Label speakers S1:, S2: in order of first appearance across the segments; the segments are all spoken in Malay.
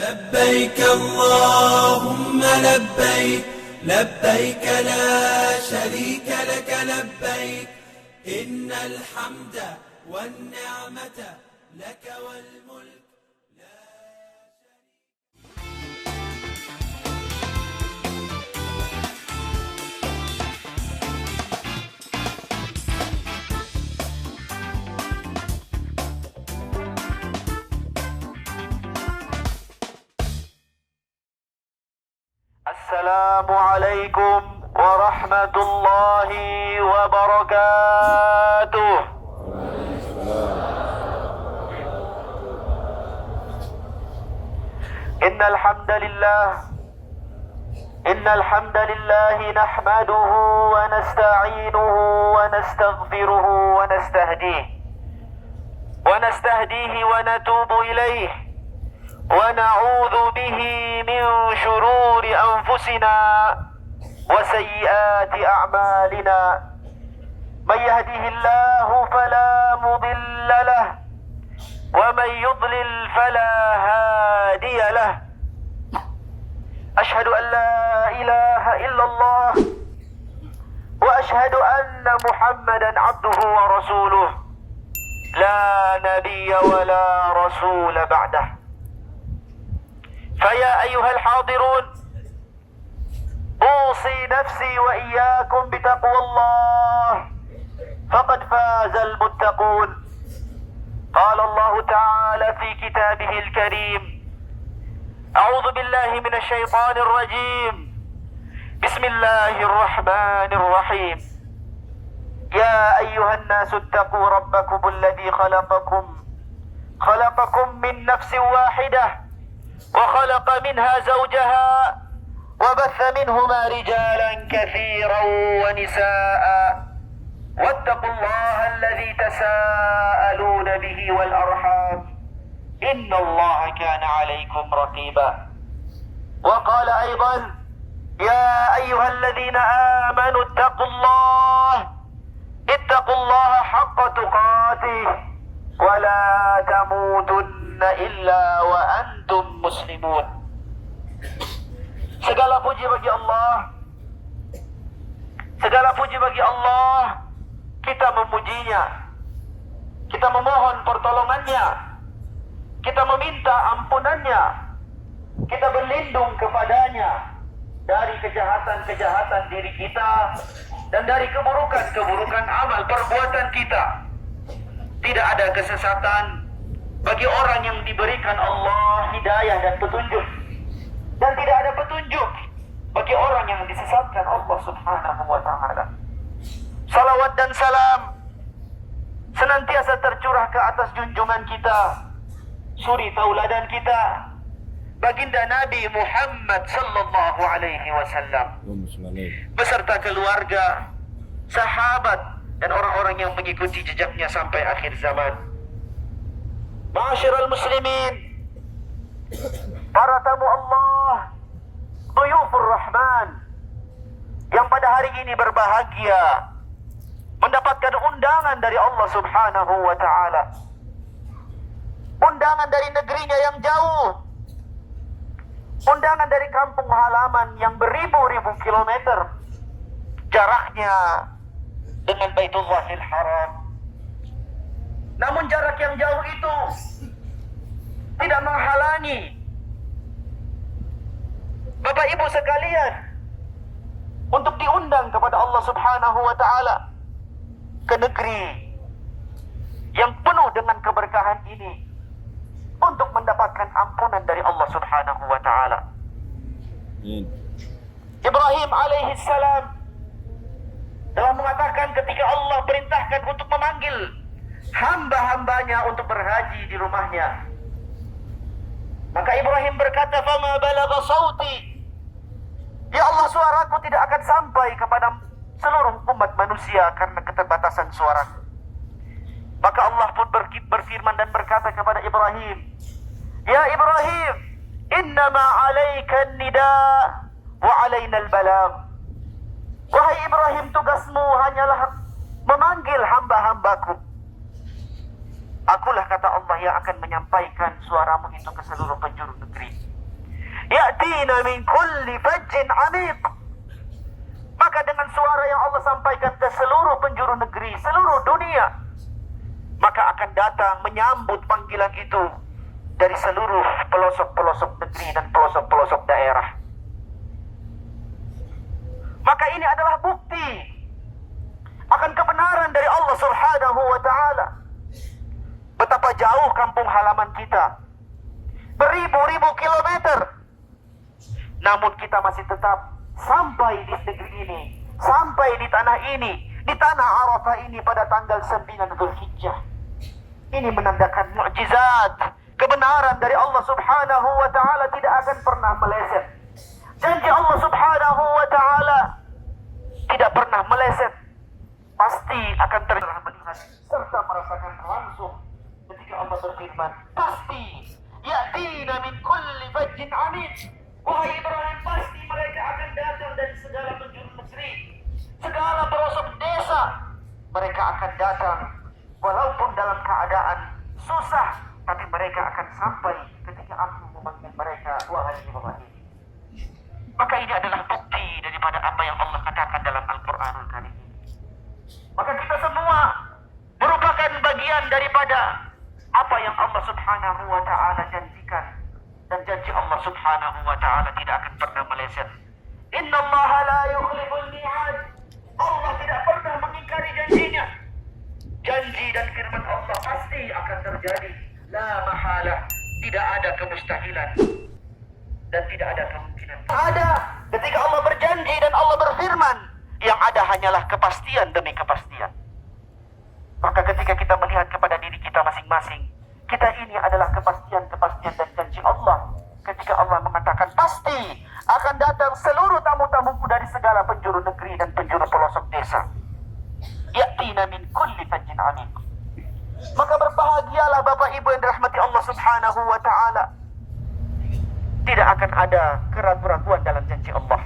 S1: لبيك اللهم لبيك لبيك لا شريك لك لبيك إن الحمد والنعمة لك والملك.
S2: السلام عليكم ورحمة الله وبركاته. إن الحمد لله نحمده ونستعينه ونستغفره ونستهديه ونتوب إليه ونعوذ به من شرور أنفسنا وسيئات أعمالنا. من يهده الله فلا مضل له ومن يضلل فلا هادي له. أشهد أن لا إله إلا الله وأشهد أن محمدا عبده ورسوله لا نبي ولا رسول بعده. فيا أيها الحاضرون، أوصي نفسي وإياكم بتقوى الله فقد فاز المتقون. قال الله تعالى في كتابه الكريم: أعوذ بالله من الشيطان الرجيم، بسم الله الرحمن الرحيم. يا أيها الناس اتقوا ربكم الذي خلقكم من نفس واحدة وخلق منها زوجها وبث منهما رجالا كثيرا ونساء واتقوا الله الذي تساءلون به والأرحام إن الله كان عليكم رقيبا. وقال أيضا: يا أيها الذين آمنوا اتقوا الله حق تقاته ولا تموتن إلا وأنتم مسلمون. Segala puji bagi Allah. Kita memujinya, kita memohon pertolongannya, kita meminta ampunannya, kita berlindung kepadanya dari kejahatan-kejahatan diri kita dan dari keburukan-keburukan amal perbuatan kita. Tidak ada kesesatan bagi orang yang diberikan Allah hidayah dan petunjuk, dan tidak ada petunjuk bagi orang yang disesatkan Allah Subhanahu wa ta'ala. Salawat dan salam senantiasa tercurah ke atas junjungan kita, suri tauladan kita, baginda Nabi Muhammad sallallahu alaihi wasallam, beserta keluarga, sahabat, dan orang-orang yang mengikuti jejaknya sampai akhir zaman. Ma'asyiral muslimin, para tamu Allah, Dhuyufur Rahman, yang pada hari ini berbahagia mendapatkan undangan dari Allah Subhanahu wa ta'ala, undangan dari negerinya yang jauh, undangan dari kampung halaman yang beribu-ribu kilometer jaraknya dengan Baitullahil Haram. Namun jarak yang jauh itu tidak menghalangi Bapak Ibu sekalian untuk diundang kepada Allah Subhanahu wa ta'ala ke negeri yang penuh dengan keberkahan ini untuk mendapatkan ampunan dari Allah Subhanahu wa ta'ala. Ibrahim alaihi salam telah mengatakan ketika Allah perintahkan untuk memanggil hamba-hambanya untuk berhaji di rumahnya, maka Ibrahim berkata, "Fama balagha sauti." Ya Allah, suaraku tidak akan sampai kepada seluruh umat manusia karena keterbatasan suara. Maka Allah pun berfirman dan berkata kepada Ibrahim, "Ya Ibrahim, innama 'alaika an-nida' wa 'alaina al-balagh." Wahai Ibrahim, tugasmu hanyalah memanggil hamba-hambaku. Akulah, kata Allah, yang akan menyampaikan suaramu itu ke seluruh penjuru negeri. Ya'tina min kulli fajjin 'amiq. Maka dengan suara yang Allah sampaikan ke seluruh penjuru negeri, seluruh dunia, maka akan datang menyambut panggilan itu dari seluruh pelosok-pelosok negeri dan pelosok-pelosok daerah. Maka ini adalah bukti akan kebenaran dari Allah Subhanahu wa ta'ala. Betapa jauh kampung halaman kita, beribu-ribu kilometer, namun kita masih tetap sampai di negeri ini, sampai di tanah ini, di tanah Arafah ini pada tanggal 9 Zulhijjah. Ini menandakan mukjizat, kebenaran dari Allah Subhanahu wa ta'ala tidak akan pernah meleset. Janji Allah Subhanahu wa ta'ala tidak pernah meleset. Pasti akan terjadi, melihat serta merasakan langsung ketika Allah berfirman, pasti ya'tina min kulli fajjin 'amiq. Wahai Ibrahim, pasti mereka akan datang dari segala penjuru negeri, segala pelosok desa. Mereka akan datang walaupun dalam keadaan susah, tapi mereka akan sampai ketika aku memanggil mereka, wahai Ibrahim. Maka ini adalah bukti daripada apa yang Allah katakan dalam Al-Quranul Karim. Maka kita semua merupakan bagian daripada apa yang Allah Subhanahu wa ta'ala janjikan. Dan janji Allah Subhanahu wa ta'ala tidak akan pernah meleset. Inna Allah la yukhliful mi'ad. Allah tidak pernah mengingkari janjinya. Janji dan firman Allah pasti akan terjadi. La mahalah. Tidak ada kemustahilan dan tidak ada kemungkinan. Ada ketika Allah berjanji dan Allah berfirman, yang ada hanyalah kepastian demi kepastian. Maka ketika kita melihat kepada diri kita masing-masing, kita ini adalah kepastian-kepastian dan janji Allah. Ketika Allah mengatakan pasti akan datang seluruh tamu-tamuku dari segala penjuru negeri dan penjuru pelosok desa. Ya'tina min kulli fajjin 'amiq. Maka berbahagialah Bapak Ibu yang dirahmati Allah Subhanahu wa ta'ala. Tidak akan ada keraguan-keraguan dalam janji Allah.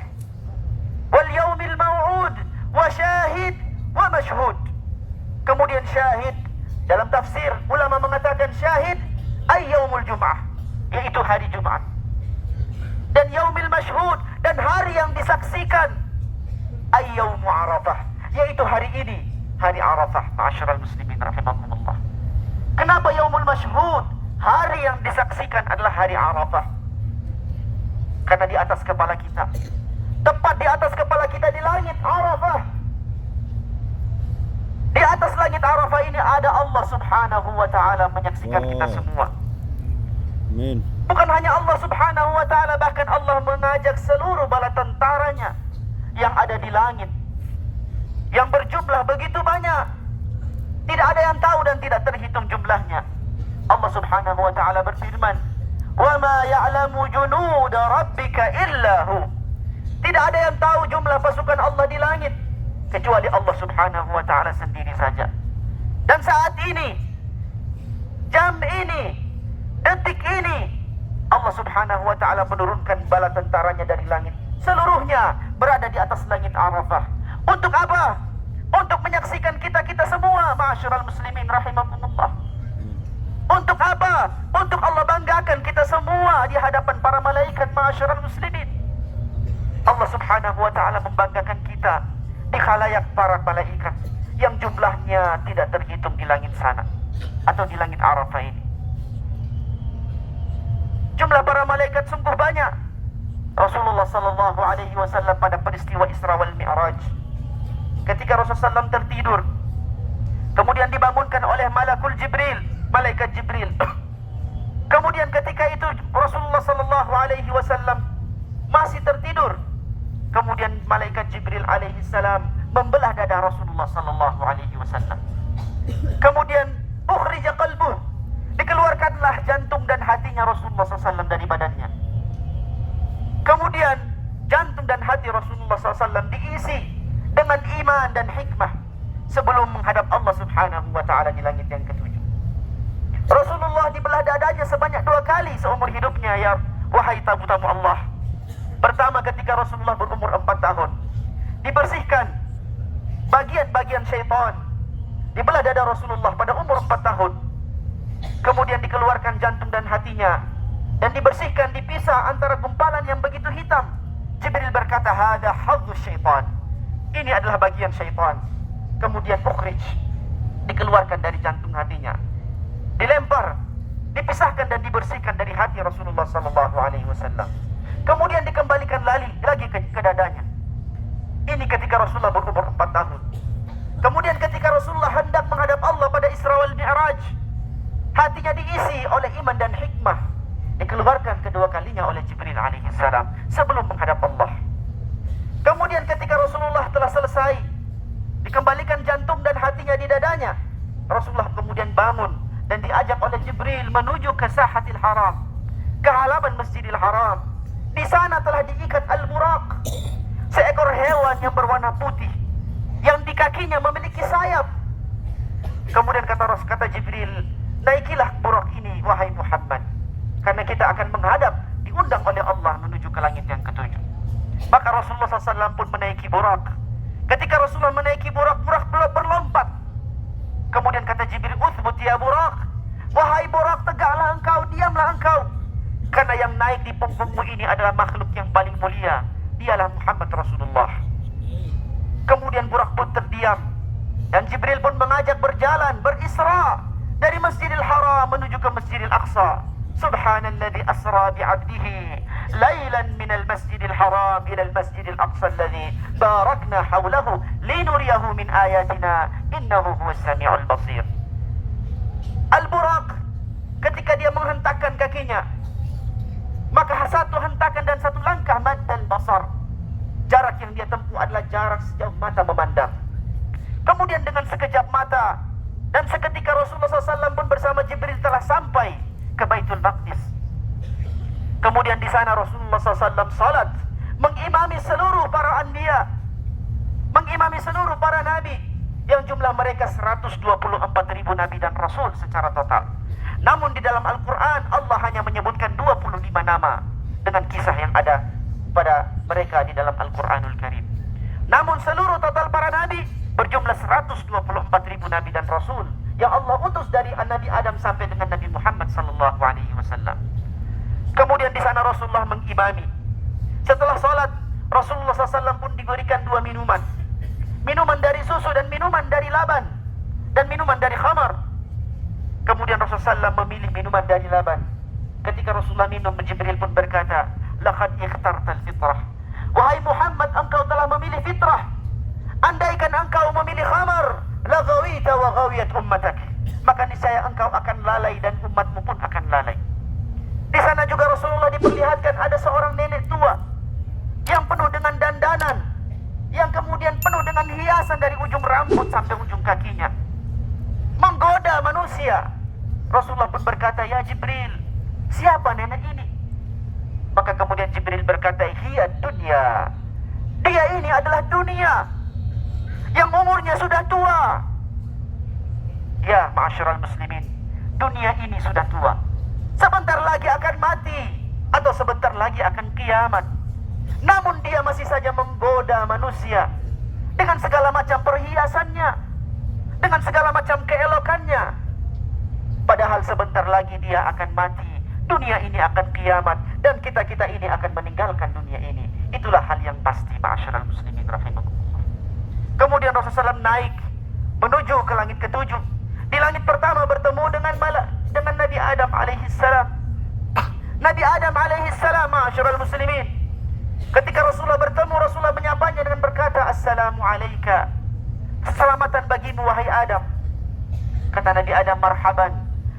S2: Wal yaumil maw'ud wa syahid wa mashhud. Kemudian syahid, dalam tafsir ulama mengatakan syahid ay yaumul jum'ah, yaitu hari Jumat. Dan yaumil mashhud, dan hari yang disaksikan, ay yaumu Arafah, yaitu hari ini, hari Arafah. Ma'asyiral muslimin rahimakumullah. Kenapa yaumul mashhud? Hari yang disaksikan adalah hari Arafah. Karena di atas kepala kita, tepat di atas kepala kita di langit Arafah, di atas langit Arafah ini ada Allah Subhanahu wa ta'ala menyaksikan kita semua.
S3: Amin.
S2: Bukan hanya Allah Subhanahu wa ta'ala, bahkan Allah mengajak seluruh bala tentaranya yang ada di langit, yang berjumlah begitu banyak, tidak ada yang tahu dan tidak terhitung jumlahnya. Allah Subhanahu wa ta'ala berfirman, wa ma ya'lamu junuda rabbika illahu. Tidak ada yang tahu jumlah pasukan Allah di langit kecuali Allah Subhanahu wa ta'ala sendiri saja. Dan saat ini, jam ini, detik ini, Allah Subhanahu wa ta'ala menurunkan bala tentaranya dari langit. Seluruhnya berada di atas langit Arafah. Untuk apa? Untuk menyaksikan kita-kita semua, ma'asyiral muslimin rahimakumullah. Untuk apa? Untuk Allah banggakan kita semua di hadapan para malaikat, ma'asyiral muslimin. Allah Subhanahu wa ta'ala membanggakan kita di khalayak para malaikat yang jumlahnya tidak terhitung di langit sana atau di langit Arafah ini. Jumlah para malaikat sungguh banyak. Rasulullah sallallahu alaihi wasallam pada peristiwa Isra wal Mi'raj, ketika Rasulullah SAW tertidur, kemudian dibangunkan oleh Malakul Jibril, malaikat Jibril. Kemudian ketika itu Rasulullah sallallahu alaihi wasallam masih tertidur. Kemudian malaikat Jibril alaihi salam membelah dada Rasulullah sallallahu alaihi wasallam. Kemudian ukhrija qalbuh, dikeluarkanlah jantung dan hatinya Rasulullah SAW dari badannya. Kemudian jantung dan hati Rasulullah SAW diisi dengan iman dan hikmah sebelum menghadap Allah Subhanahu wa ta'ala di langit yang ketujuh. Rasulullah dibelah dadanya sebanyak 2 kali seumur hidupnya, ya wahai tamu-tamu Allah. Pertama ketika Rasulullah berumur 4 tahun, dibersihkan bagian-bagian syaitan, dibelah dada Rasulullah pada umur 4 tahun. Kemudian dikeluarkan jantung dan hatinya dan dibersihkan, dipisah antara gumpalan yang begitu hitam. Jibril berkata, "Hadza hadzu syaitan." Ini adalah bagian syaitan. Kemudian ukhrij, dikeluarkan dari jantung hatinya, dilempar, dipisahkan dan dibersihkan dari hati Rasulullah sallallahu alaihi wasallam. Kemudian dikembalikan lagi ke dadanya. Ini ketika Rasulullah berumur 4 tahun. Kemudian ketika Rasulullah hendak menghadap Allah pada Isra wal Mi'raj, hatinya diisi oleh iman dan hikmah. Dikeluarkan kedua kalinya oleh Jibril alaihi salam sebelum menghadap Allah. Kemudian ketika Rasulullah telah selesai, dikembalikan jantung dan hatinya di dadanya, Rasulullah kemudian bangun dan diajak oleh Jibril menuju ke Sahatil Haram, ke halaman Masjidil Haram. Di sana telah diikat Al-Buraq, seekor hewan yang berwarna putih, yang di kakinya memiliki sayap. Kemudian kata Jibril, "Naikilah Buraq ini, wahai Muhammad, karena kita akan menghadap, diundang oleh Allah menuju ke langit yang ketujuh." Maka Rasulullah SAW pun menaiki Buraq. Ketika Rasulullah menaiki Buraq, Buraq berlompat. Kemudian kata Jibril, "Uthbut ya Buraq, wahai Buraq, tegaklah engkau, diamlah engkau, karena yang naik di punggungmu ini adalah makhluk yang paling mulia, dialah Muhammad Rasulullah." Kemudian Buraq pun terdiam, dan Jibril pun mengajak berjalan, berisra dari Masjidil Haram menuju ke Masjidil Aqsa. Subhanalladzi asra bi'abdihi lailan minal Masjidil Haram ila al-Masjidil Aqsa alladzi barakna hawlahu linuriyahu min ayatina innahu huwas samiul basir. Al-Buraq ketika dia menghentakkan kakinya, maka satu hentakan dan satu langkah maddal basar. Jarak yang dia tempuh adalah jarak sejauh mata memandang. Kemudian dengan sekejap mata dan seketika Rasulullah SAW pun bersama Jibril telah sampai ke Baitul Maqdis. Kemudian di sana Rasulullah SAW salat, mengimami seluruh para anbiya, mengimami seluruh para nabi, yang jumlah mereka 124.000 nabi dan rasul secara total. Namun di dalam Al-Quran Allah hanya menyebutkan 25 nama dengan kisah yang ada pada mereka di dalam Al-Quranul Karim. Namun seluruh total para nabi berjumlah 124.000 nabi dan rasul yang Allah utus dari Nabi Adam sampai dengan Nabi Muhammad sallallahu alaihi wasallam. Kemudian di sana Rasulullah mengimami. Setelah salat, Rasulullah SAW pun diberikan 2 minuman. Minuman dari susu dan minuman dari laban, dan minuman dari khamar. Kemudian Rasulullah SAW memilih minuman dari laban. Ketika Rasulullah minum, Jibril pun berkata, "Laqad ikhtartal fitrah." Wahai Muhammad, engkau telah memilih fitrah. Andaikan engkau memilih khamar, la ghawita wa ghawiyat ummatak, maka niscaya engkau akan lalai dan umatmu pun akan lalai. Di sana juga Rasulullah diperlihatkan ada seorang nenek tua yang penuh dengan dandanan, yang kemudian penuh dengan hiasan dari ujung rambut sampai ujung kakinya, menggoda manusia. Rasulullah pun berkata, "Ya Jibril, siapa nenek ini?" Maka kemudian Jibril berkata, "Hiya dunya." Dia ini adalah dunia yang umurnya sudah tua. Ya ma'asyiral muslimin, dunia ini sudah tua. Sebentar lagi akan mati, atau sebentar lagi akan kiamat. Namun dia masih saja menggoda manusia dengan segala macam perhiasannya, dengan segala macam keelokannya. Padahal sebentar lagi dia akan mati, dunia ini akan kiamat, dan kita-kita ini akan meninggalkan dunia ini. Itulah hal yang pasti, ma'asyiral muslimin rahimakumullah. Kemudian Rasulullah SAW naik menuju ke langit ketujuh. Di langit pertama bertemu dengan Nabi Adam alaihissalam. Nabi Adam alaihissalam, ma'asyiral muslimin, ketika Rasulullah bertemu, Rasulullah menyapanya dengan berkata, "Assalamu alayka." Keselamatan bagimu wahai Adam. Kata Nabi Adam, "Marhaban."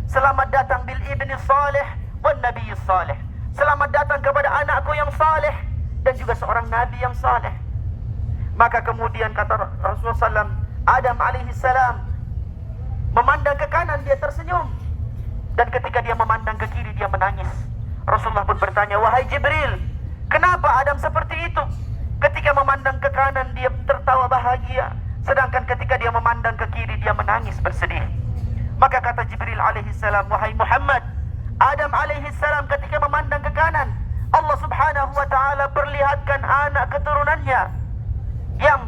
S2: Selamat datang bil ibni salih wan nabi salih. Selamat datang kepada anakku yang saleh dan juga seorang nabi yang saleh. Maka kemudian kata Rasulullah SAW, Adam alaihissalam memandang ke kanan, dia tersenyum, dan ketika dia memandang ke kiri, dia menangis. Rasulullah pun bertanya, "Wahai Jibril, kenapa Adam seperti itu?" Ketika memandang ke kanan, dia tertawa bahagia, sedangkan ketika dia memandang ke kiri, dia menangis bersedih. Maka kata Jibril alaihissalam, "Wahai Muhammad, Adam alaihissalam ketika memandang ke kanan, Allah subhanahu wa ta'ala perlihatkan anak keturunannya yang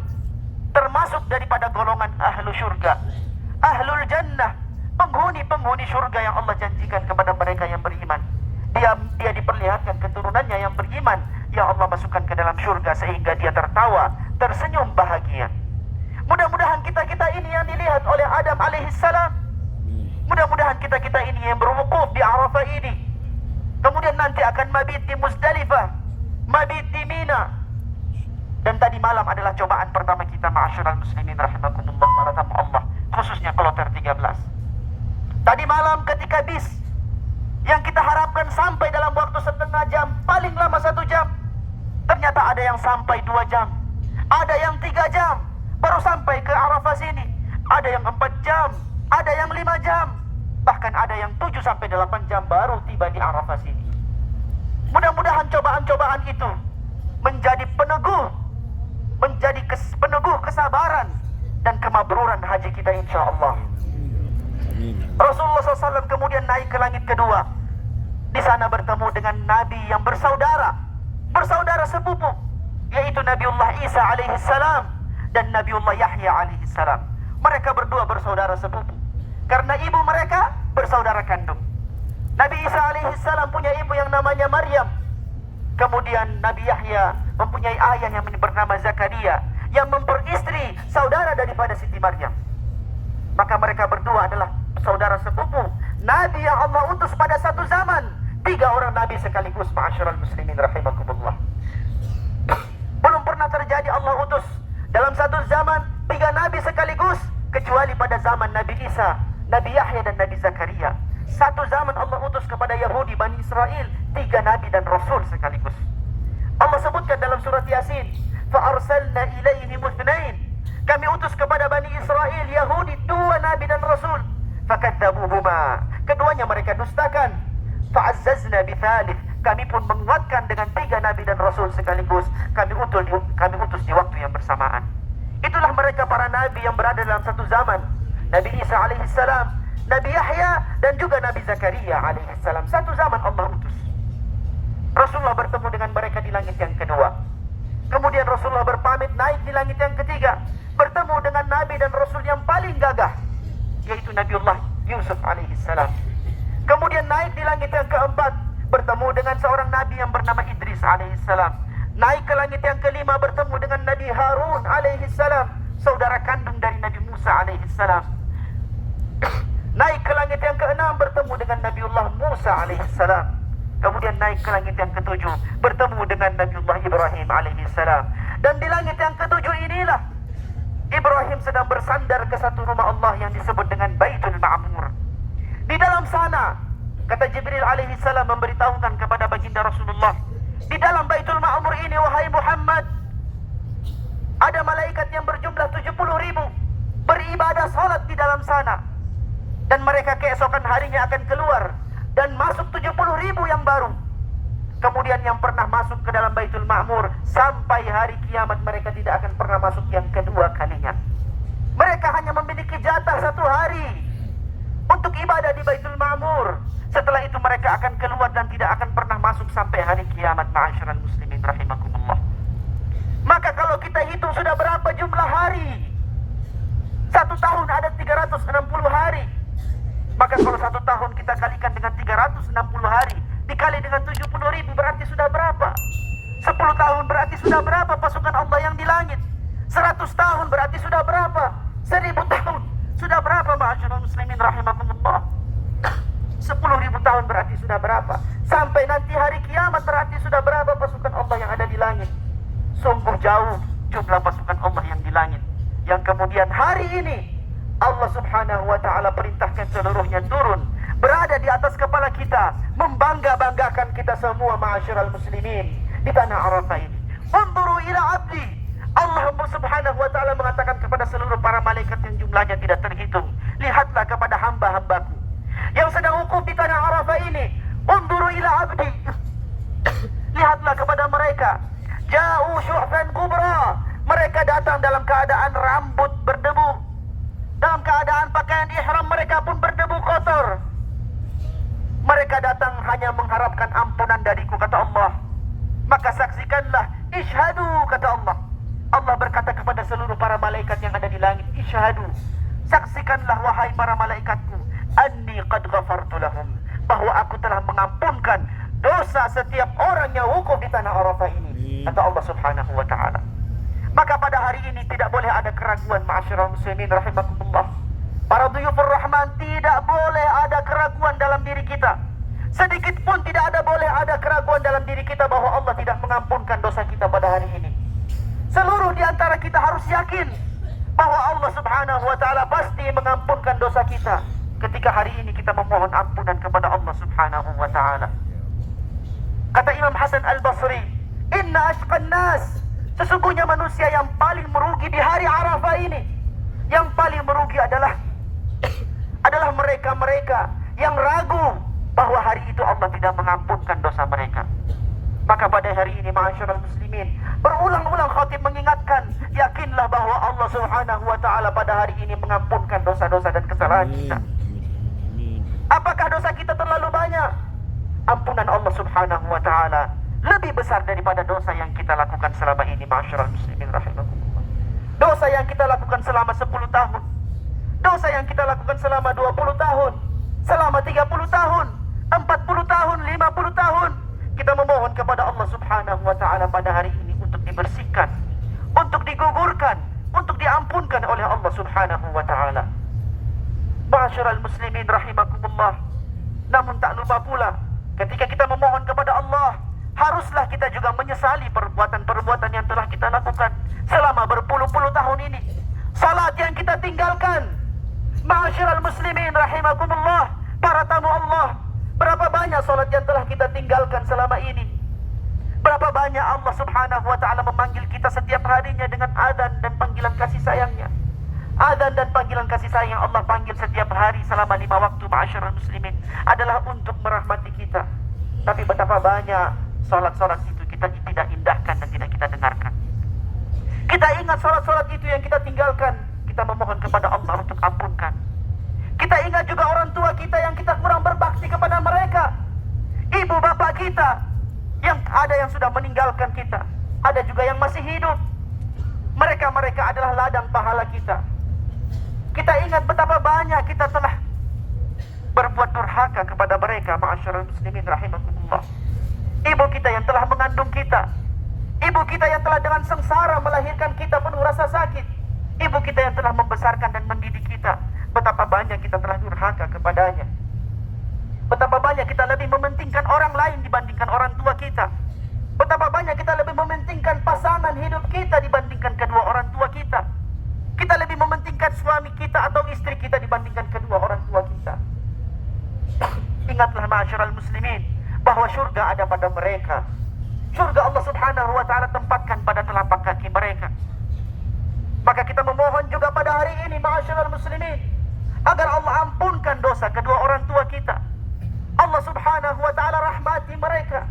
S2: termasuk daripada golongan ahlu syurga, ahlul jannah, penghuni-penghuni syurga yang Allah janjikan kepada mereka yang beriman. dia diperlihatkan keturunannya yang beriman. Ya Allah, masukkan ke dalam surga sehingga dia tertawa, tersenyum bahagia. Mudah-mudahan kita-kita ini yang dilihat oleh Adam alaihissalam. Mudah-mudahan kita-kita ini yang berwukuf di Arafah ini, kemudian nanti akan mabit di Muzdalifah, mabit di Mina. Dan tadi malam adalah cobaan pertama kita, ma'asyiral muslimin rahimakumullah, para tamu Allah, khususnya kloter 13. Tadi malam ketika bis yang kita harapkan sampai dalam waktu setengah jam, paling lama 1 jam, ternyata ada yang sampai 2 jam, ada yang 3 jam baru sampai ke Arafah sini, ada yang 4 jam, ada yang 5 jam, bahkan ada yang 7 sampai 8 jam baru tiba di Arafah sini. Mudah-mudahan cobaan-cobaan itu menjadi peneguh, peneguh kesabaran dan kemabruran haji kita insyaallah. Rasulullah SAW kemudian naik ke langit kedua. Di sana bertemu dengan Nabi yang bersaudara sepupu, yaitu Nabiullah Isa alaihissalam dan Nabiullah Yahya alaihissalam. Mereka berdua bersaudara sepupu karena ibu mereka bersaudara kandung. Nabi Isa alaihissalam punya ibu yang namanya Maryam. Kemudian Nabi Yahya mempunyai ayah yang bernama Zakaria, yang memperistri saudara daripada Siti Maryam. Maka mereka berdua adalah saudara sepupu Nabi yang Allah utus pada satu zaman. 3 orang Nabi sekaligus, ma'asyiral muslimin rahimakumullah. Belum pernah terjadi Allah utus dalam satu zaman 3 Nabi sekaligus, kecuali pada zaman Nabi Isa, Nabi Yahya dan Nabi Zakaria. Satu zaman Allah utus kepada Yahudi Bani Israel 3 Nabi dan Rasul sekaligus. Allah sebutkan dalam surat Yasin, فَأَرْسَلْنَا إِلَيْهِمُ اثْنَيْنِ, kami utus kepada Bani Israel Yahudi 2 Nabi dan Rasul. فَكَذَّبُوهُمَا, keduanya mereka dustakan. فَعَزَّزْنَا بِثَالِث, kami pun menguatkan dengan 3 Nabi dan Rasul sekaligus. Kami utus di waktu yang bersamaan. Itulah mereka para Nabi yang berada dalam satu zaman. Nabi Isa alaihissalam, Nabi Yahya dan juga Nabi Zakaria alaihissalam. Satu zaman Allah utus. Rasulullah bertemu dengan mereka di langit yang kedua. Kemudian Rasulullah berpamit naik di langit yang ketiga, bertemu dengan Nabi dan Rasul yang paling gagah, yaitu Nabiullah Yusuf alaihissalam. Kemudian naik di langit yang keempat, bertemu dengan seorang Nabi yang bernama Idris alaihissalam. Naik ke langit yang kelima, bertemu dengan Nabi Harun alaihissalam, saudara kandung dari Nabi Musa alaihissalam. Naik ke langit yang keenam, bertemu dengan Nabiullah Musa alaihissalam. Kemudian naik ke langit yang ketujuh, bertemu dengan Nabiullah Ibrahim alaihissalam. Dan di langit yang ketujuh inilah Ibrahim sedang bersandar ke satu rumah Allah yang disebut dengan Baitul Ma'mur. Di dalam sana, kata Jibril alaihissalam memberitahukan kepada baginda Rasulullah, di dalam Baitul Ma'mur ini, wahai Muhammad, ada malaikat yang berjumlah 70.000 beribadah salat di dalam sana. Dan mereka keesokan harinya akan keluar dan masuk 70.000 yang baru. Kemudian yang pernah masuk ke dalam Baitul Ma'mur sampai hari kiamat mereka tidak akan pernah masuk yang kedua kalinya. Mereka hanya memiliki jatah 1 hari untuk ibadah di Baitul Ma'mur. Setelah itu mereka akan keluar dan tidak akan pernah masuk sampai hari kiamat, ma'asyiral muslimin rahimakumullah. Maka kalau kita hitung sudah berapa jumlah hari? 1 tahun ada 360 hari. Maka kalau 1 tahun kita kalikan dengan 360 hari dikali dengan 70.000 berarti sudah berapa? 10 tahun berarti sudah berapa pasukan Allah yang di langit? 100 tahun berarti sudah berapa? 1000 tahun sudah berapa, ma'asyiral muslimin rahimakumullah? 10.000 tahun berarti sudah berapa? Sampai nanti hari kiamat berarti sudah berapa pasukan Allah yang ada di langit? Sungguh jauh jumlah pasukan Allah yang di langit, yang kemudian hari ini Allah subhanahu wa ta'ala perintahkan seluruhnya turun, berada di atas kepala kita, membangga-banggakan kita semua, ma'asyiral muslimin, di tanah Arafah ini. Unzuru ila abdi, Allah subhanahu wa ta'ala mengatakan kepada seluruh para malaikat yang jumlahnya tidak terhitung, lihatlah kepada hamba-hambaku yang sedang wukuf di tanah Arafah ini. Unzuru ila abdi, lihatlah kepada mereka. Ja'u syu'fan kubra, mereka datang dalam keadaan rambut berdebu, dalam keadaan pakaian ihram mereka pun berdebu kotor. Mereka datang hanya mengharapkan ampunan dariku, kata Allah. Maka saksikanlah, ishadu, kata Allah. Allah berkata kepada seluruh para malaikat yang ada di langit, ishadu, saksikanlah wahai para malaikatku, anni qad ghafartu lahum, bahwa aku telah mengampunkan dosa setiap orang yang wukuf di tanah Arafah ini, kata Allah Subhanahu wa ta'ala. Maka pada hari ini tidak boleh ada keraguan, ma'asyiral muslimin rahimakumullah. Para dhuyufur rahman, tidak boleh ada keraguan dalam diri kita. Sedikit pun tidak boleh ada keraguan dalam diri kita bahwa Allah tidak mengampunkan dosa kita pada hari ini. Seluruh di antara kita harus yakin bahwa Allah Subhanahu wa ta'ala pasti mengampunkan dosa kita ketika hari ini kita memohon ampunan kepada Allah Subhanahu wa ta'ala. Kata Imam Hasan Al-Basri, "Inna ashqan nas," sesungguhnya manusia yang paling merugi di hari Arafah ini, yang paling merugi adalah mereka-mereka yang ragu bahwa hari itu Allah tidak mengampunkan dosa mereka. Maka pada hari ini, ma'asyiral muslimin, berulang-ulang khatib mengingatkan, yakinlah bahwa Allah Subhanahu wa ta'ala pada hari ini mengampunkan dosa-dosa dan kesalahan kita. Apakah dosa kita terlalu banyak? Ampunan Allah Subhanahu wa ta'ala lebih besar daripada dosa yang kita lakukan selama ini, ma'asyiral muslimin rahimakumullah. Dosa yang kita lakukan selama 10 tahun, dosa yang kita lakukan selama 20 tahun, selama 30 tahun, 40 tahun, 50 tahun, kita memohon kepada Allah Subhanahu wa ta'ala pada hari ini untuk dibersihkan, untuk digugurkan, untuk diampunkan oleh Allah Subhanahu wa ta'ala. Ma'asyiral muslimin rahimakumullah. Namun tak lupa pula, ketika kita memohon kepada Allah, haruslah kita juga menyesali perbuatan-perbuatan yang telah kita lakukan selama berpuluh-puluh tahun ini. Salat yang kita tinggalkan, ma'asyiral muslimin rahimakumullah, para tamu Allah, berapa banyak salat yang telah kita tinggalkan selama ini? Berapa banyak Allah Subhanahu wa ta'ala memanggil kita setiap harinya dengan adzan dan panggilan kasih sayangnya. Adzan dan panggilan kasih sayang yang Allah panggil setiap hari selama 5 waktu, ma'asyiral muslimin, adalah untuk merahmati kita. Tapi betapa banyak salat-salat itu kita tidak indahkan dan tidak kita dengarkan. Kita ingat salat-salat itu yang kita tinggalkan, kita memohon kepada Allah untuk ampunkan. Kita ingat juga orang tua kita yang kita kurang berbakti kepada mereka. Ibu bapak kita yang ada yang sudah meninggalkan kita, ada juga yang masih hidup. Mereka adalah ladang pahala kita. Kita ingat betapa banyak kita telah berbuat durhaka kepada mereka, ma'asyiral muslimin rahimakumullah. Ibu kita yang telah mengandung kita, ibu kita yang telah dengan sengsara melahirkan kita penuh rasa sakit, ibu kita yang telah membesarkan dan mendidik kita, betapa banyak kita telah durhaka kepadanya. Betapa banyak kita lebih mementingkan orang lain dibandingkan orang tua kita. Betapa banyak kita lebih mementingkan pasangan hidup kita dibandingkan kedua orang tua kita. Kita lebih mementingkan suami kita atau istri kita dibandingkan kedua orang tua kita. Ingatlah ma'asyiral muslimin bahwa syurga ada pada mereka. Syurga Allah Subhanahu wa ta'ala tempatkan pada telapak kaki mereka. Maka kita memohon juga pada hari ini, ma'asyiral muslimin, agar Allah ampunkan dosa kedua orang tua kita. Allah Subhanahu wa ta'ala rahmati mereka.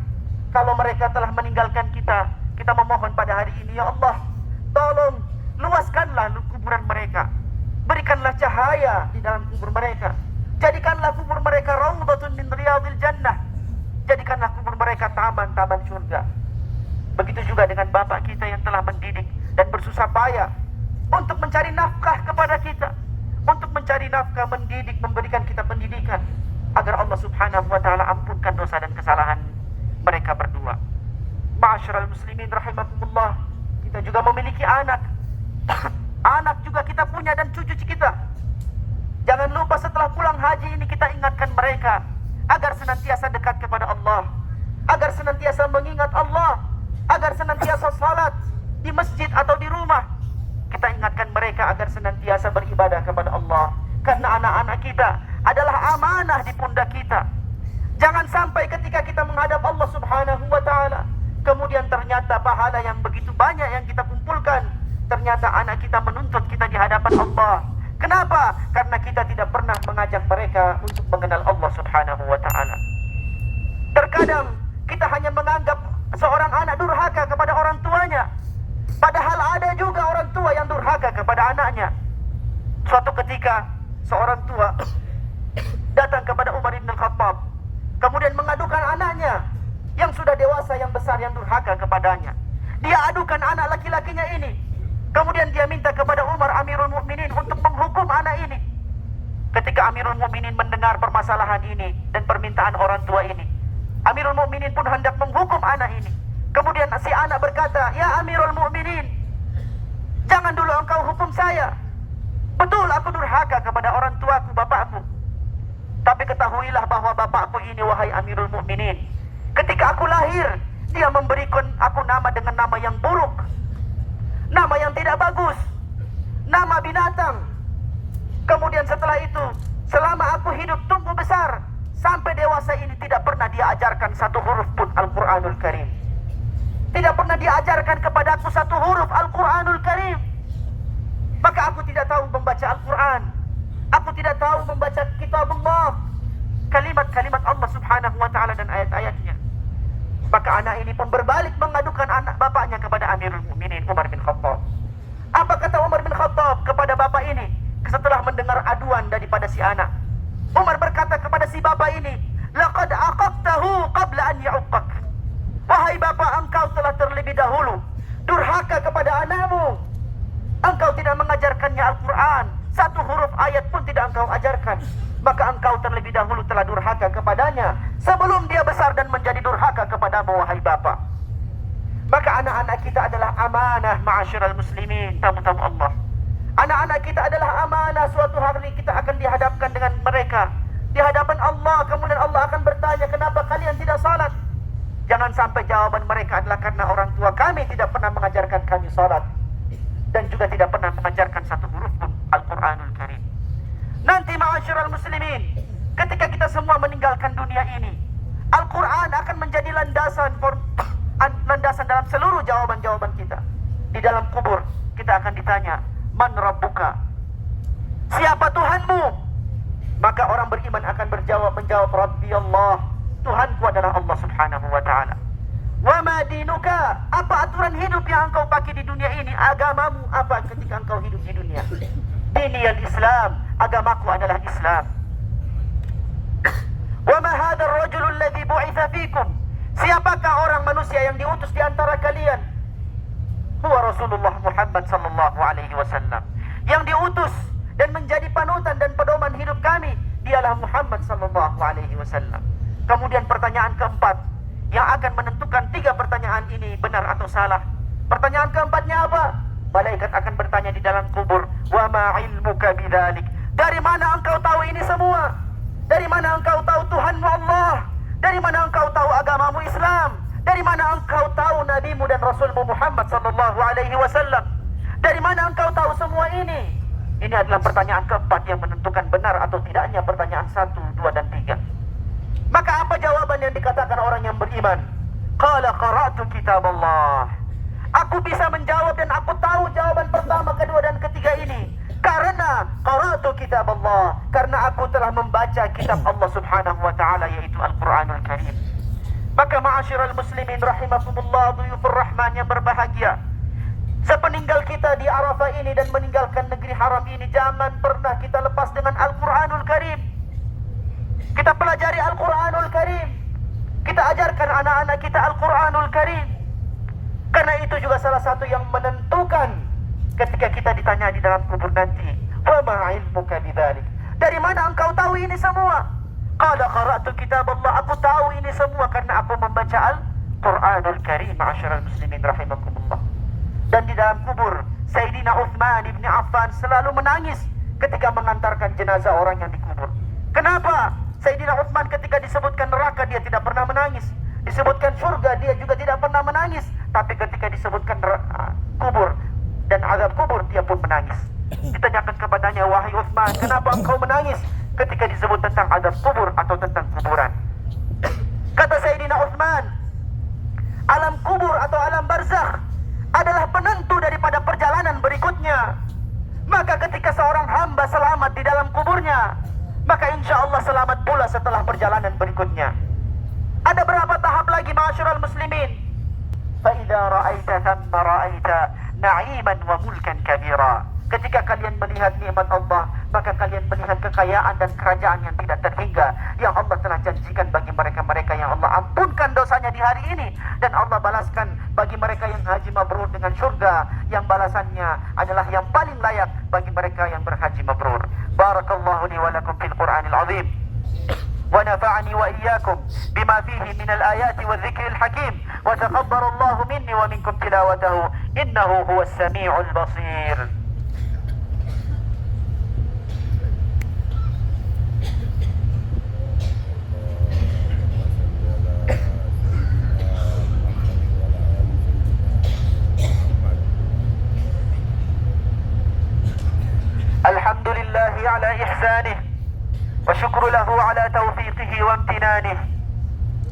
S2: Kalau mereka telah meninggalkan kita, kita memohon pada hari ini, ya Allah, tolong luaskanlah kuburan mereka. Berikanlah cahaya di dalam kubur mereka. Jadikanlah kubur mereka raudhatun min riyadil jannah. Jadikanlah kubur mereka taman-taman surga. Begitu juga dengan bapak kita yang telah mendidik dan bersusah payah untuk mencari nafkah kepada kita, untuk mencari nafkah, mendidik, memberikan kita pendidikan, agar Allah Subhanahu wa ta'ala ampunkan dosa dan kesalahan mereka berdua. Ma'asyiral muslimin rahimakumullah, kita juga memiliki anak. Anak juga kita punya dan cucu kita. Jangan lupa setelah pulang haji ini kita ingatkan mereka agar senantiasa dekat kepada Allah, agar senantiasa mengingat Allah, agar senantiasa salat di masjid atau di rumah. Kita ingatkan mereka agar senantiasa beribadah kepada Allah, karena anak-anak kita adalah amanah di pundak kita. Jangan sampai ketika kita menghadap Allah Subhanahu wa ta'ala, kemudian ternyata pahala yang begitu banyak yang kita kumpulkan, ternyata anak kita menuntut kita di hadapan Allah. Kenapa? Karena kita tidak pernah mengajak mereka untuk mengenal Allah Subhanahu wa ta'ala. Terkadang kita hanya menganggap seorang anak durhaka kepada orang tuanya, padahal ada juga orang tua yang durhaka kepada anaknya. Suatu ketika seorang tua datang kepada Umar bin Khattab, kemudian mengadukan anaknya yang sudah dewasa, yang besar, yang durhaka kepadanya. Dia adukan anak laki-lakinya ini. Kemudian dia minta kepada Umar Amirul Mukminin untuk menghukum anak ini. Ketika Amirul Mukminin mendengar permasalahan ini dan permintaan orang tua ini Amirul Mukminin pun hendak menghukum anak ini. Kemudian si anak berkata, "Ya Amirul Mukminin, jangan dulu engkau hukum saya. Betul aku durhaka kepada orang tuaku, bapakku. Tapi ketahuilah bahwa bapakku ini, wahai Amirul Mukminin, ketika aku lahir, dia memberikan aku nama dengan nama yang buruk, nama yang tidak bagus, nama binatang. Kemudian setelah itu, selama aku hidup tumbuh besar, sampai dewasa ini tidak pernah dia ajarkan satu huruf pun Al-Quranul Karim. Tidak pernah dia ajarkan kepadaku satu huruf Al-Quranul Karim. Maka aku tidak tahu membaca Al-Quran. Aku tidak tahu membaca kitab Allah, kalimat-kalimat Allah subhanahu wa ta'ala dan ayat-ayatnya. Maka anak ini pun berbalik mengadukan anak bapaknya kepada Amirul Mukminin Umar bin Khattab. Apa kata Umar bin Khattab kepada bapak ini setelah mendengar aduan daripada si anak? Umar berkata kepada si bapak ini, "Laqad aqaqtahu qabla an ya'uqqak." Wahai bapak, engkau telah terlebih dahulu durhaka kepada anakmu. Engkau tidak mengajarkannya Al-Quran, satu huruf ayat pun tidak engkau ajarkan. Maka engkau terlebih dahulu telah durhaka kepadanya sebelum dia besar dan menjadi durhaka kepadamu, wahai bapak. Maka anak-anak kita adalah amanah, ma'asyiral muslimin, tamu-tamu Allah. Anak-anak kita adalah amanah. Suatu hari kita akan dihadapkan dengan mereka di hadapan Allah. Kemudian Allah akan bertanya, kenapa kalian tidak salat? Jangan sampai jawaban mereka adalah karena orang tua kami tidak pernah mengajarkan kami salat, dan juga tidak pernah mengajarkan satu huruf pun Al-Quranul Karim. Nanti ma'asyiral muslimin, ketika kita semua meninggalkan dunia ini, Al-Quran akan menjadi landasan dalam seluruh jawaban-jawaban kita. Di dalam kubur kita akan ditanya, "Man Rabbuka?" Siapa Tuhanmu? Maka orang beriman akan menjawab, "Rabbi Allah." Tuhanku adalah Allah subhanahu wa ta'ala. "Wa ma dinuka?" Apa aturan hidup yang engkau pakai di dunia ini? Agamamu apa ketika engkau hidup di dunia? Dini al-Islam, agamaku adalah Islam. "Wa ma hadha ar-rajul alladhi bu'itha fikum?" Siapakah orang manusia yang diutus di antara kalian? Huwa Rasulullah Muhammad sallallahu alaihi wasallam. Yang diutus dan menjadi panutan dan pedoman hidup kami, dialah Muhammad sallallahu alaihi wasallam. Kemudian pertanyaan keempat yang akan menentukan tiga pertanyaan ini benar atau salah. Pertanyaan keempatnya apa? Malaikat akan bertanya di dalam kubur, "Wa ma ilmuka bidzalik?" Dari mana engkau tahu ini semua? Dari mana engkau tahu Tuhanmu Allah? Dari mana engkau tahu agamamu Islam? Dari mana engkau tahu nabimu dan rasulmu Muhammad sallallahu alaihi wasallam? Dari mana engkau tahu semua ini? Ini adalah pertanyaan keempat yang menentukan benar atau tidaknya pertanyaan 1, 2, dan 3. Maka apa jawaban yang dikatakan orang yang beriman? Qala qara'tu kitab Allah. Aku bisa menjawab dan aku tahu jawaban pertama, kedua, dan ketiga ini karena qara'tu kitab Allah, karena aku telah membaca kitab Allah subhanahu wa ta'ala, yaitu Al-Quranul Karim. Maka ma'asyiral muslimin rahimakumullah, dhuyufur rahman yang berbahagia, sepeninggal kita di Arafah ini dan meninggalkan negeri haram ini, jangan pernah kita lepas dengan Al-Quranul Karim. Kita pelajari Al-Quranul Karim, kita ajarkan anak-anak kita Al-Quranul Karim, karena itu juga salah satu yang menentukan ketika kita ditanya di dalam kubur nanti, "Wa ma ilmuka bidzalik?" Dari mana engkau tahu ini semua? Qala qara'tu kitab Allah. Aku tahu ini semua karena aku membaca Al-Quranul Karim, ma'asyiral muslimin rahimakumullah. Dan di dalam kubur, Sayyidina Uthman ibn Affan selalu menangis ketika mengantarkan jenazah orang yang dikubur. Kenapa? Sayyidina Uthman ketika disebutkan neraka dia tidak pernah menangis, disebutkan surga dia juga tidak pernah menangis, tapi ketika disebutkan kubur dan azab kubur dia pun menangis. Ditanyakan kepadanya, "Wahai Uthman, kenapa engkau menangis ketika disebut tentang azab kubur atau tentang kuburan?" Kata Sayyidina Uthman, alam kubur atau alam barzakh adalah penentu daripada perjalanan berikutnya. Maka ketika seorang hamba selamat di dalam kuburnya, maka insya Allah selamat pula setelah perjalanan berikutnya. Ada berapa tahap lagi ma'asyiral muslimin? فَإِذَا رَأَيْتَ ثَمَّ رَأَيْتَ نَعِيمًا وَمُلْكًا كَبِيرًا. Ketika kalian melihat nikmat Allah, maka kalian melihat kekayaan dan kerajaan yang tidak terhingga yang Allah telah janjikan bagi mereka-mereka yang Allah ampunkan dosanya di hari ini, dan Allah balaskan bagi mereka yang haji mabrur dengan surga yang balasannya adalah yang paling layak bagi mereka yang berhaji mabrur. Barakallahu li wa lakum fil Qur'anil azim ونفعني وإياكم بما فيه من الآيات والذكر الحكيم، وتقبل الله مني ومنكم تلاوته إنه هو السميع البصير. الحمد لله على إحسانه، وشكر له على توفيقه وامتنانه.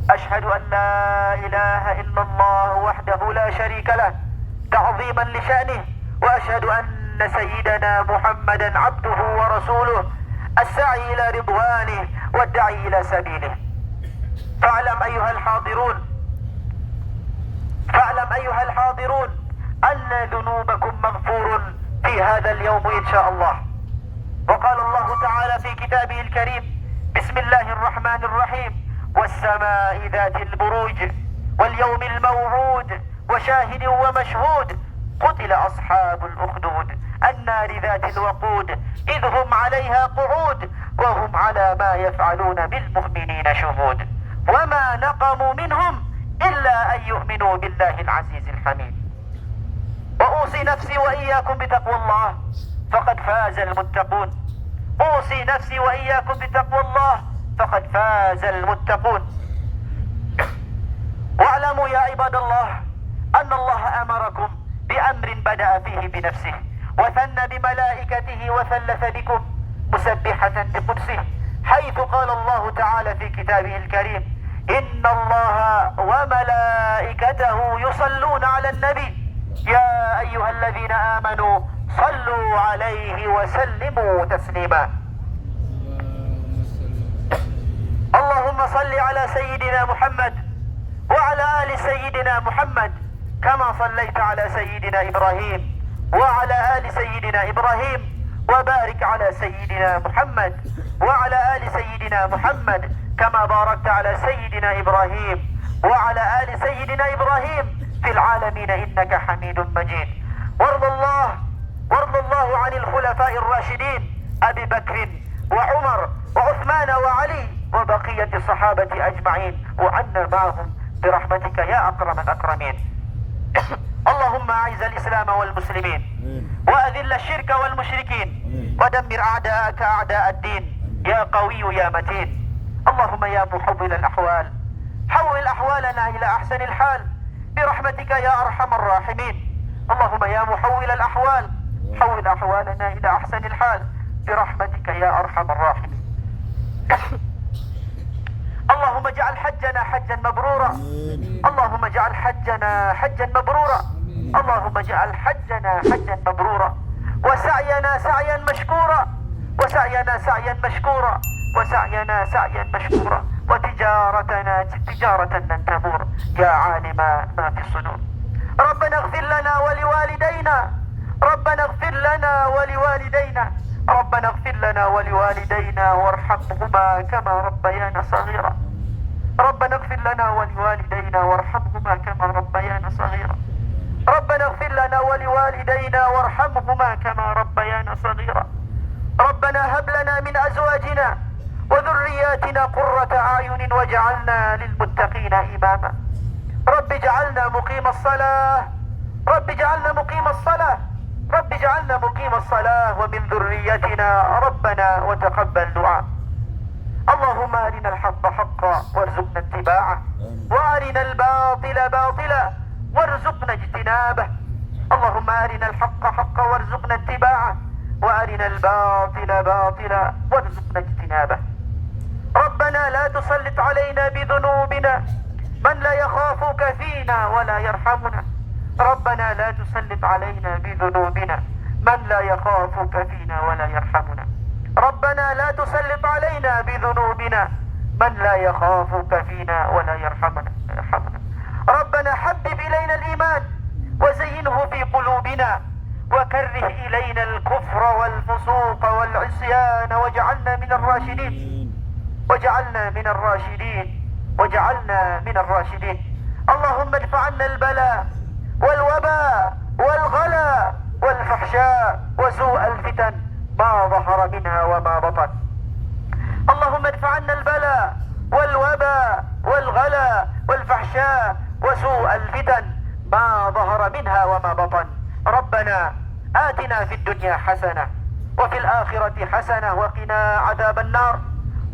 S2: أشهد أن لا إله إلا الله وحده لا شريك له تعظيما لشأنه، وأشهد أن سيدنا محمدا عبده ورسوله السعي إلى رضوانه والداعي إلى سبيله. فاعلم أيها الحاضرون أن ذنوبكم مغفور في هذا اليوم إن شاء الله. وقال الله تعالى في كتابه الكريم: بسم الله الرحمن الرحيم: والسماء ذات البروج واليوم الموعود وشاهد ومشهود قتل أصحاب الأخدود النار ذات الوقود إذ هم عليها قعود وهم على ما يفعلون بالمؤمنين شهود وما نقموا منهم إلا أن يؤمنوا بالله العزيز الحميد. وأوصي نفسي وإياكم بتقوى الله فقد فاز المتقون. أوصي نفسي وإياكم بتقوى الله فقد فاز المتقون. واعلموا يا عباد الله أن الله أمركم بأمر بدأ فيه بنفسه وثنى بملائكته وثلث بكم مسبحة بقدسه، حيث قال الله تعالى في كتابه الكريم: إن الله وملائكته يصلون على النبي يا أيها الذين آمنوا صلوا عليه وسلموا تسليما. اللهم صل على سيدنا محمد وعلى آل سيدنا محمد كما صليت على سيدنا إبراهيم وعلى آل سيدنا إبراهيم، وبارك على سيدنا محمد وعلى آل سيدنا محمد كما باركت على سيدنا إبراهيم وعلى آل سيدنا إبراهيم في العالمين إنك حميد مجيد. وارض الله عن الخلفاء الراشدين أبي بكر وعمر وعثمان وعلي وبقية الصحابة أجمعين، وعنا معهم برحمتك يا أكرم الأكرمين. اللهم أعز الإسلام والمسلمين وأذل الشرك والمشركين ودمر أعداءك أعداء الدين يا قوي يا متين. اللهم يا محول الأحوال حول أحوالنا إلى أحسن الحال برحمتك يا أرحم الراحمين. اللهم يا محول الأحوال حول أحوالنا إلى أحسن الحال برحمتك يا أرحم الراحمين. اللهم اجعل حجنا حجا مبرورا، اللهم اجعل حجنا حجا مبرورا، اللهم اجعل حجنا حجا مبرورا، وسعينا سعيا مشكورا، وسعينا سعيا مشكورا، وسعينا سعيا مشكورا، وتجارتنا تجارة لن تبور يا عالم ما في الصدور. ربنا اغفر لنا ولوالدينا، ربنا اغفر لنا ولوالدينا، ربنا اغفر لنا ولوالدينا وارحمهما كما ربيانا صغيرا، ربنا اغفر لنا ولوالدينا وارحمهما كما ربيانا صغيرا، ربنا اغفر لنا ولوالدينا وارحمهما كما ربيانا صغيرا. ربنا هب لنا من أزواجنا وذرياتنا قرة أعين واجعلنا للمتقين إماما. رب اجعلنا مقيم الصلاة، رب اجعلنا مقيم الصلاة، رب اجعلنا مقيم الصلاة ومن ذريتنا ربنا وتقبل دعاء. اللهم أرنا الحق حقا وارزقنا اتباعه، وأرنا الباطل باطلا وارزقنا اجتنابه. اللهم أرنا الحق حقا وارزقنا اتباعه، وأرنا الباطل باطلا وارزقنا اجتنابه. ربنا لا تسلط علينا بذنوبنا من لا يخافك فينا ولا يرحمنا، ربنا لا تسلط علينا بذنوبنا من لا يخافك فينا ولا يرحمنا، ربنا لا تسلط علينا بذنوبنا من لا يخافك فينا ولا يرحمنا. ربنا حبب إلينا الإيمان وزينه في قلوبنا وكره إلينا الكفر والفسوق والعصيان واجعلنا من الراشدين، واجعلنا من الراشدين، واجعلنا من الراشدين. اللهم ادفع عنا البلاء والوباء والغلا والفحشاء وسوء الفتن ما ظهر منها وما بطن. اللهم ادفع عنا البلاء والوباء والغلا والفحشاء وسوء الفتن ما ظهر منها وما بطن. ربنا آتنا في الدنيا حسنة وفي الآخرة حسنة وقنا عذاب النار.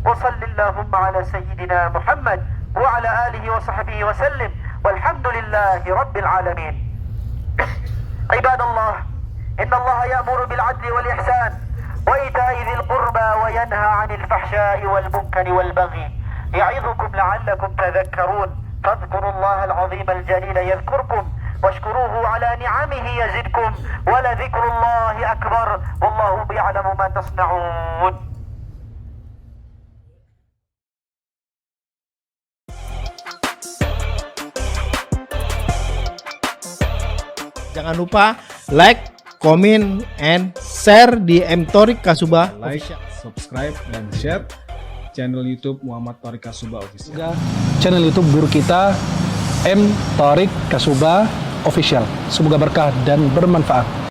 S2: وصل اللهم على سيدنا محمد وعلى آله وصحبه وسلم والحمد لله رب العالمين. عباد الله، إن الله يأمر بالعدل والإحسان وإيتاء ذي القربى وينهى عن الفحشاء والمنكر والبغي يعظكم لعلكم تذكرون. فاذكروا الله العظيم الجليل يذكركم واشكروه على نعمه يزدكم ولذكر الله أكبر والله يعلم ما تصنعون.
S4: Jangan lupa like, comment, and share di M Thorik Kasuba.
S5: Like, subscribe, dan share channel YouTube Muhammad Thorik Kasuba Official.
S6: Juga channel YouTube guru kita M Thorik Kasuba Official. Semoga berkah dan bermanfaat.